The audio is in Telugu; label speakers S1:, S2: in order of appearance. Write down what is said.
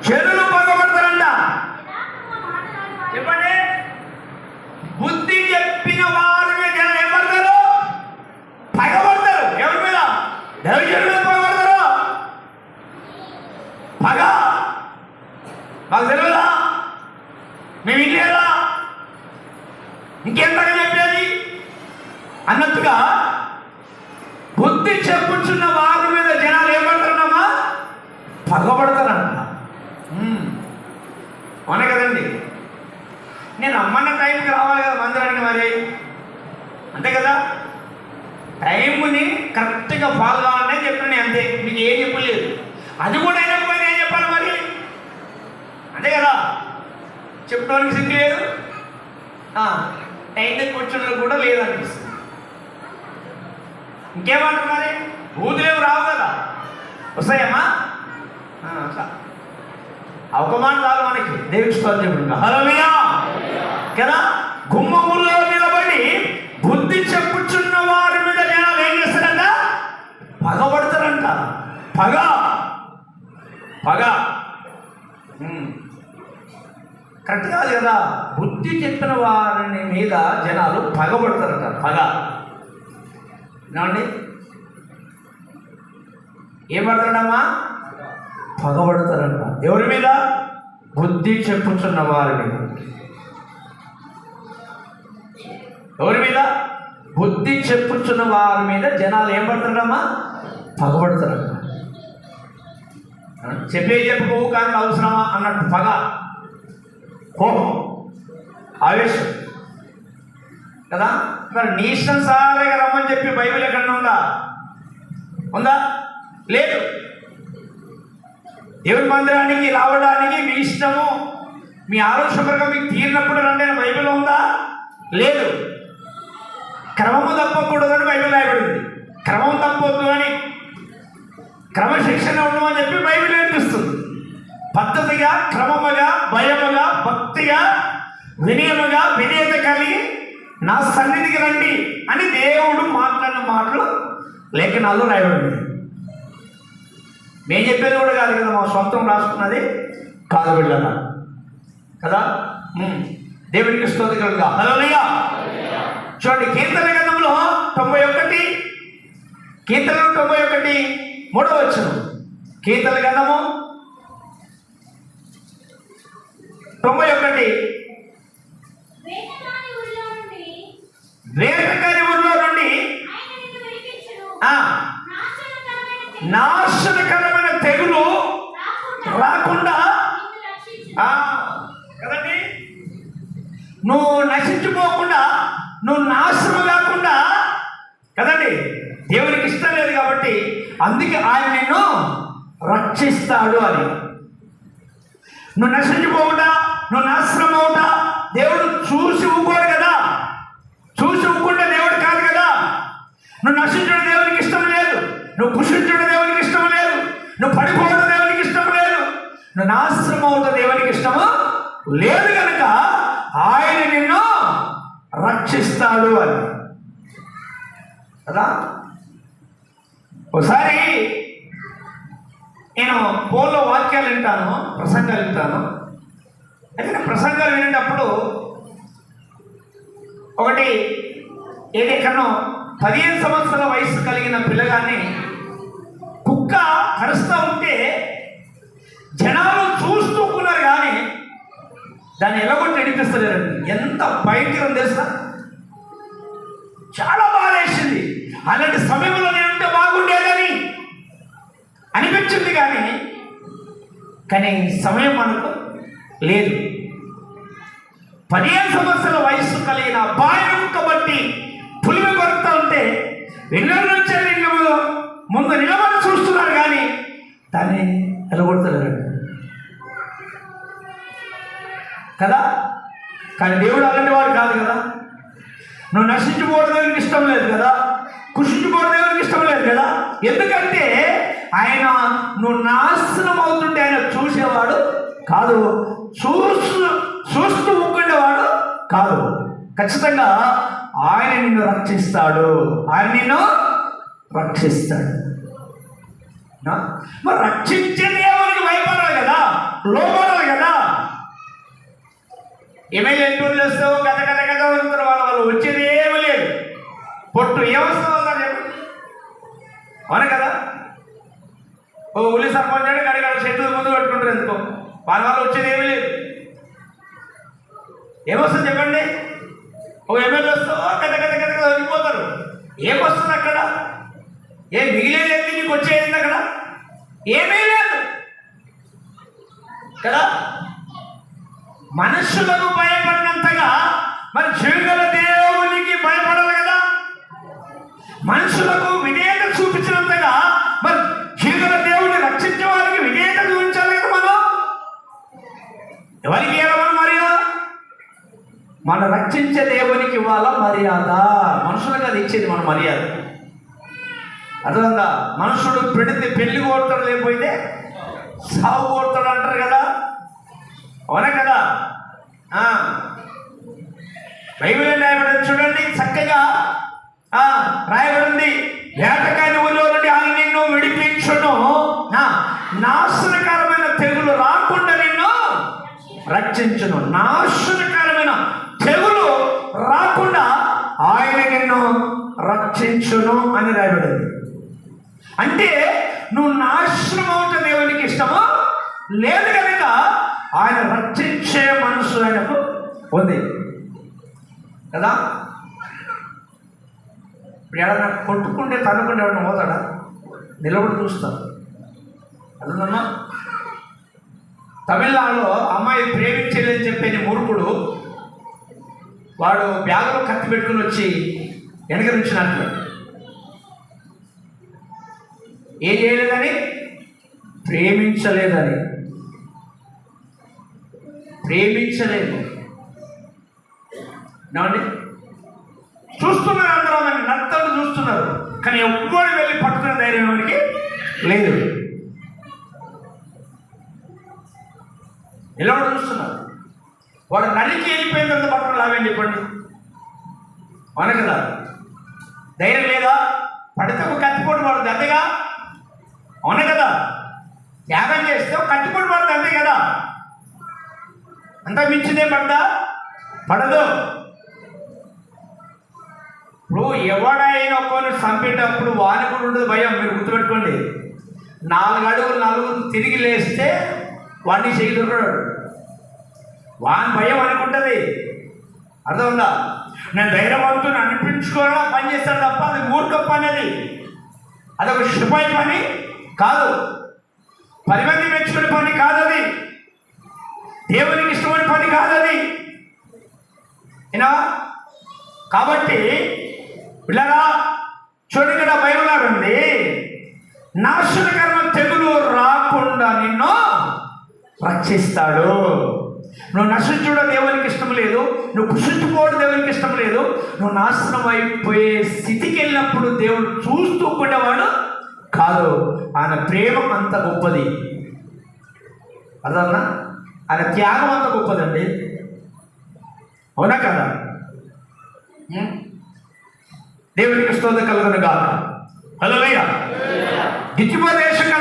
S1: చెడులు పగబడతారంట. చెప్పండి, బుద్ధి చెప్పిన వారి మీద జనం ఏమడతారు? పగబడతారు. ఎవరి మీద? దైవజనుల మీద పగబడతారు. పగ మాకు తెలియదా? మేము ఇల్లేదా? ఇంకెంతగా చెప్పేది అన్నట్టుగా బుద్ధి చెప్పుచున్న వారి మీద జనాలు ఏమంటారమ్మా? పగబడతారంట. అవునా కదండి? నేను అమ్మన్న టైంకి రావాలి కదా మందిరానికి, మరి అంతే కదా? టైంని కరెక్ట్గా ఫాలో కావాలని చెప్పిన అంతే, మీకు ఏం చెప్పలేదు. అది కూడా అయినప్పుడు ఏం చెప్పాలి మరి? అంతే కదా? చెప్పడానికి సిద్ధి లేదు, టైంకి కూర్చున్నది కూడా లేదనిపిస్తుంది. ఇంకేమంటారు మరి? బూతులేవు రావు కదా, వస్తాయమ్మా? అవమానం రాదు మనకి. దేవుడికి స్తోత్రం. హల్లెలూయా కదా? గుమ్మములో నిలబడి బుద్ధి చెప్పుచున్న వారి మీద జనాలు ఏం చేస్తారంట? పగబడతారంట. పగ పగ కరెక్ట్ కాదు కదా? బుద్ధి చెప్పిన వారిని మీద జనాలు పగబడతారట. పగ ఏమండి? ఏం పడతాడమ్మా? పగబడతారంట. ఎవరి మీద? బుద్ధి చెప్పుచున్న వారి మీద. ఎవరి మీద? బుద్ధి చెప్పుచున్న వారి మీద జనాలు ఏం పడతారమ్మా? పగబడతారంట. చెప్పుకోవు కానీ అవసరమా అన్నట్టు పగ, కోపం, ఆవేశం కదా? మరి నీ ఇష్టం సారేగా రమ్మని చెప్పి బైబిల్ ఎక్కడన్నా ఉందా? ఉందా? లేదు. దేవుని మందిరానికి రావడానికి మీ ఇష్టము, మీ ఆలోచనగా మీకు తీరినప్పుడు రండి అని బైబిల్ ఉందా? లేదు. క్రమము తప్పకూడదని బైబిల్ రాయబడింది. క్రమం తప్పవద్దు అని, క్రమశిక్షణ ఉండమని చెప్పి బైబిల్ నేర్పిస్తుంది. పద్ధతిగా, క్రమముగా, భయముగా, భక్తిగా, వినయముగా, విధేయత కలిగి నా సన్నిధికి రండి అని దేవుడు మాట్లాడిన మాటలు లేఖనాల్లో రాయబడింది. మేము చెప్పేది కూడా కాదు కదా, మా సొంతం రాసుకున్నది కాదు బిడ్డలా కదా? దేవుడికి స్తోత్రం. హల్లెలూయా. చూడండి, కీర్తన గ్రంథంలో 91, కీర్తన 91 3వ వచనం. కీర్తన గ్రంథము 91. వేటకారి ఊరిలో నుండి నాశనకరమైన తెగులు రాకుండా కదండి, నువ్వు నశించిపోకుండా, నువ్వు నాశనం కాకుండా కదండి. దేవునికి ఇష్టం లేదు కాబట్టి అందుకే ఆయన నిన్ను రక్షిస్తాడు అని. నువ్వు నశించిపోవుటా, నువ్వు నాశనం అవుతా దేవుడు చూసి ఊకోడు కదా. చూసి ఊకుంటే దేవుడు కాదు కదా. నువ్వు నశించడం దేవునికి ఇష్టం లేదు, నువ్వు పుష్పించడం దేవునికి ఇష్టం లేదు, నువ్వు పడిపోవడం దేవునికి ఇష్టం లేదు, నువ్వు నాశనం అవుతా దేవునికి ఇష్టము లేదు కనుక ఆయన నిన్ను రక్షిస్తాడు అని కదా. ఒకసారి నేను ఫోన్లో వాక్యాలు వింటాను, ప్రసంగాలు వింటాను. అయితే ప్రసంగాలు వినేటప్పుడు ఒకటి ఏదెక్కడో 15 సంవత్సరాల వయసు కలిగిన పిల్లగాన్ని కుక్క కరుస్తూ ఉంటే జనాలు చూస్తూ ఉన్నారు కానీ దాన్ని ఎలాగొట్టి నడిపిస్తలేరండి. ఎంత భయంకరం తెలుసా? చాలా బాధేసింది. అలాంటి సమయంలో నేను ఉంటే బాగుండేదని అనిపించింది కానీ సమయం మనకు లేదు. 15 సంవత్సరాల వయస్సు కలిగిన అబ్బాయిని బట్టి పులిమి కొరుకుతూ ఉంటే ఇళ్ళ నుంచి ముందు నిలబడి చూస్తున్నారు కానీ దాన్ని ఎలగొడతలేరు కదా. కానీ దేవుడు అలాంటి వాడు కాదు కదా. నువ్వు నశించిపోవడం దేవునికి ఇష్టం లేదు కదా, కృషించిపోవడం దేవునికి ఇష్టం లేదు కదా. ఎందుకంటే ఆయన నువ్వు నాశనం అవుతుంటే ఆయన చూసేవాడు కాదు, చూస్తూ ఊకుండేవాడు కాదు. ఖచ్చితంగా ఆయన నిన్ను రక్షిస్తాడు, ఆయన నిన్ను రక్షిస్తాడు. మరి రక్షించే దేవునికి భయపడాలి కదా. లోపడాలి కదా. ఎమ్మెల్యేలు వస్తావు గత గత గత ఉంటారు, వాళ్ళు వచ్చేది ఏమీ లేదు. పొట్టు ఏమొస్తుందో చెప్పండి, అవును కదా. ఓ ఉల్లి సర్పంచ్ అంటే గడిగడ చేతులు ముందు పెట్టుకుంటారు, ఎందుకో వాళ్ళ వచ్చేది ఏమీ లేదు. ఏమొస్తుంది చెప్పండి. ఓ ఎమ్మెల్యే వస్తావు గత గత గత గత వెళ్ళిపోతారు. ఏమొస్తుంది అక్కడ? ఏం మిగిలేదు, నీకు వచ్చేది అక్కడ ఏమీ లేదు కదా. మనుషులకు భయపడినంతగా మరి జీవితంలో దేవునికి భయపడాలి కదా. మనుషులకు విధేయత చూపించినంతగా మరి జీవితంలో దేవుడిని రక్షించే వారికి విధేయత చూపించాలి కదా. మనం ఎవరికి ఇవ్వాలి మర్యాద? మనం రక్షించే దేవునికి ఇవ్వాలా మర్యాద. మనుషులకు అది ఇచ్చేది మన మర్యాద. అర్థంగా మనుషుడు పెడితే పెళ్లి కోరుతాడు, లేకపోతే సాగు కోరుతాడు అంటారు కదా, అవునా కదా. బైబిల్ రాయబడింది చూడండి, చక్కగా రాయబడింది. వేటకాని ఊళ్ళో నుండి ఆయన నిన్ను విడిపించును, నాశనకరమైన తెగులు రాకుండా నిన్ను రక్షించును. నాశనకరమైన తెగులు రాకుండా ఆయన నిన్ను రక్షించును అని రాయబడింది. అంటే నువ్వు నాశనం అవుతా దేవునికి ఇష్టమో లేదు కనుక ఆయన రక్షించే మనసు ఆయనకు ఉంది కదా. ఇప్పుడు ఏడన్నా కొట్టుకుంటే తనుకుంటే ఎవరైనా పోతాడా? నిలబడి చూస్తాడు. అర్థమన్నా? తమిళనాడులో అమ్మాయి ప్రేమించలేదని చెప్పేది మూర్ఖుడు వాడు బ్యాగులో కత్తి పెట్టుకుని వచ్చి వెనక నుంచినట్లు. ఏం చేయలేదని? ప్రేమించలేదు. ఏమండి? చూస్తున్నారు అందరూ, ఆమె నత్తలు చూస్తున్నారు, కానీ ఎవ్వరు వెళ్ళి పట్టుకునే ధైర్యం ఎవరికి లేదు. నిలబడి చూస్తున్నారు. వాడు నరికి వెళ్ళిపోయిందంత పట్టుకుని లాభం చెప్పండి, అవును కదా. ధైర్యం లేదా? పడితే ఒక కత్తిపోటు పడుతుంది అంతేగా, అవును కదా. త్యాగం చేస్తే ఒక కత్తిపోటు పడుతుంది అంతే కదా. అంతా మించిందే పడదు. ఇప్పుడు ఎవడైనా ఒక్కరిని చంపేటప్పుడు వాని కూడా ఉండదు భయం. మీరు గుర్తుపెట్టుకోండి, 4 అడుగులు నలుగురు తిరిగి లేస్తే వాడిని చేయి దొరకడు. వాని భయం అనుకుంటుంది. అర్థమైందా? నేను ధైర్యవంతుని అనిపించుకోవడం పని చేస్తాను తప్ప అది మూర్ఖ పని. అదొక శుభాయి పని కాదు, 10 మంది మెచ్చుకునే పని కాదు, అది దేవునికి ఇష్టమైన పని కాదు అది. కాబట్టి పిల్లరా చూడు, ఇక్కడ బైబిల్ ఉంది, నాశనకరమైన తెగులు రాకుండా నిన్ను రక్షిస్తాడు. నువ్వు నశించడం దేవునికి ఇష్టం లేదు, నువ్వు పుష్టించుకోవడం దేవునికి ఇష్టం లేదు. నువ్వు నాశనం అయిపోయే స్థితికి వెళ్ళినప్పుడు దేవుడు చూస్తూ ఉండేవాడు కాదు. ఆయన ప్రేమ అంత గొప్పది, అర్థమన్నా? ఆయన త్యాగం అంత గొప్పదండి, అవునా కదా. దేవునికి స్తోత్రం కలుగును గాక. హల్లెలూయా. గిచ్చిపోతే